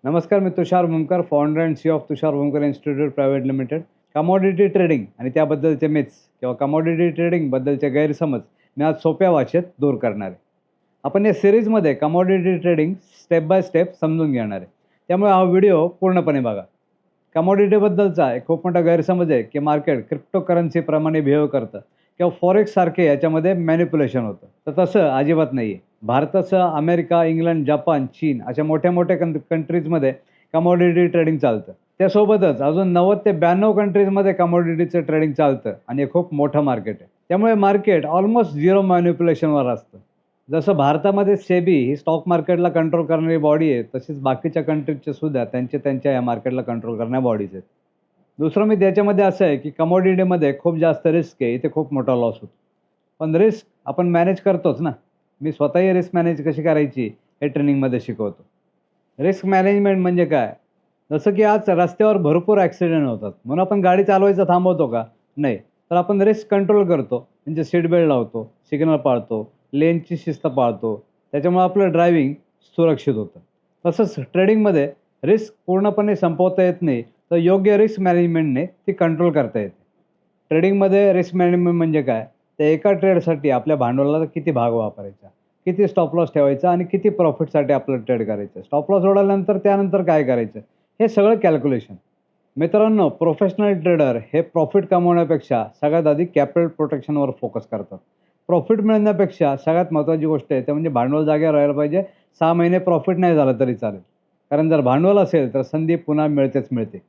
नमस्कार, मी Tushar Mumkar, founder and C of Tushar Mumkar institute private limited. Commodity trading आणि त्याबद्दलचे मिथ्स किंवा कमॉडिटी ट्रेडिंगबद्दलचे गैरसमज मी आज सोप्या भाषेत दूर करणार आहे. आपण या सिरीजमध्ये commodity trading step by step समजून घेणार आहे. त्यामुळे हा व्हिडिओ पूर्णपणे बघा. कमॉडिटीबद्दलचा एक खूप मोठा गैरसमज आहे की मार्केट क्रिप्टोकरन्सीप्रमाणे बिहेव करतं किंवा फॉरेक्स सारखे याच्यामध्ये मॅनिप्युलेशन होतं. तर तसं अजिबात नाही आहे. भारतासह अमेरिका, इंग्लंड, जपान, चीन अशा मोठ्या मोठ्या कंट्रीजमध्ये कमॉडिटी ट्रेडिंग चालतं. त्यासोबतच अजून 90 ते 92 कंट्रीजमध्ये कमॉडिटीचं ट्रेडिंग चालतं आणि हे खूप मोठं मार्केट आहे. त्यामुळे मार्केट ऑलमोस्ट झिरो मॅनिप्युलेशनवर असतं. जसं भारतामध्ये सेबी ही स्टॉक मार्केटला कंट्रोल करणारी बॉडी आहे, तशीच बाकीच्या कंट्रीजचे सुद्धा त्यांच्या या मार्केटला कंट्रोल करणाऱ्या बॉडीज आहेत. दुसरं मी त्याच्यामध्ये असं आहे की कमॉडिटीमध्ये खूप जास्त रिस्क आहे, इथे खूप मोठा लॉस होतो. पण रिस्क आपण मॅनेज करतोच ना. मी स्वतःही रिस्क मॅनेज कशी करायची हे ट्रेनिंगमध्ये शिकवतो. रिस्क मॅनेजमेंट म्हणजे काय? जसं की आज रस्त्यावर भरपूर ॲक्सिडेंट होतात, म्हणून आपण गाडी चालवायचं थांबवतो का? नाही. तर आपण रिस्क कंट्रोल करतो, म्हणजे सीट बेल्ट लावतो, सिग्नल पाळतो, लेनची शिस्त पाळतो. त्याच्यामुळे आपलं ड्रायव्हिंग सुरक्षित होतं. तसंच ट्रेडिंगमध्ये रिस्क पूर्णपणे संपवता येत नाही, तर योग्य रिस्क मॅनेजमेंटने ती कंट्रोल करता येते. ट्रेडिंगमध्ये रिस्क मॅनेजमेंट म्हणजे काय? तर एका ट्रेडसाठी आपल्या भांडवलाला किती भाग वापरायचा, किती स्टॉप लॉस ठेवायचा आणि किती प्रॉफिटसाठी आपलं ट्रेड करायचं, स्टॉप लॉस उडाल्यानंतर त्यानंतर काय करायचं, हे सगळं कॅल्क्युलेशन. मित्रांनो, प्रोफेशनल ट्रेडर हे प्रॉफिट कमवण्यापेक्षा सगळ्यात आधी कॅपिटल प्रोटेक्शनवर फोकस करतात. प्रॉफिट मिळवण्यापेक्षा सगळ्यात महत्त्वाची गोष्ट आहे ते म्हणजे भांडवल जागेवर राहायला पाहिजे. 6 महिने प्रॉफिट नाही झालं तरी चालेल, कारण जर भांडवल असेल तर संधी पुन्हा मिळतेच मिळते.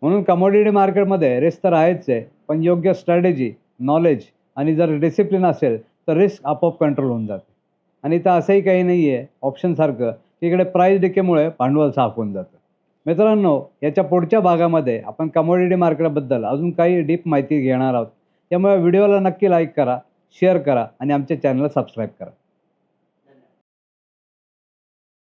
म्हणून कमोडिटी मार्केटमध्ये रिस्क तर आहेच आहे, पण योग्य स्ट्रॅटेजी, नॉलेज आणि जर डिसिप्लिन असेल तर रिस्क आपोआप कंट्रोल होऊन जाते. आणि इथं असंही काही नाही आहे ऑप्शनसारखं की इकडे प्राईस डिकेमुळे भांडवल साफ होऊन जातं. मित्रांनो, याच्या पुढच्या भागामध्ये आपण कमोडिटी मार्केटबद्दल अजून काही डीप माहिती घेणार आहोत. त्यामुळे व्हिडिओला नक्की लाईक करा, शेअर करा आणि आमच्या चॅनलला सबस्क्राईब करा.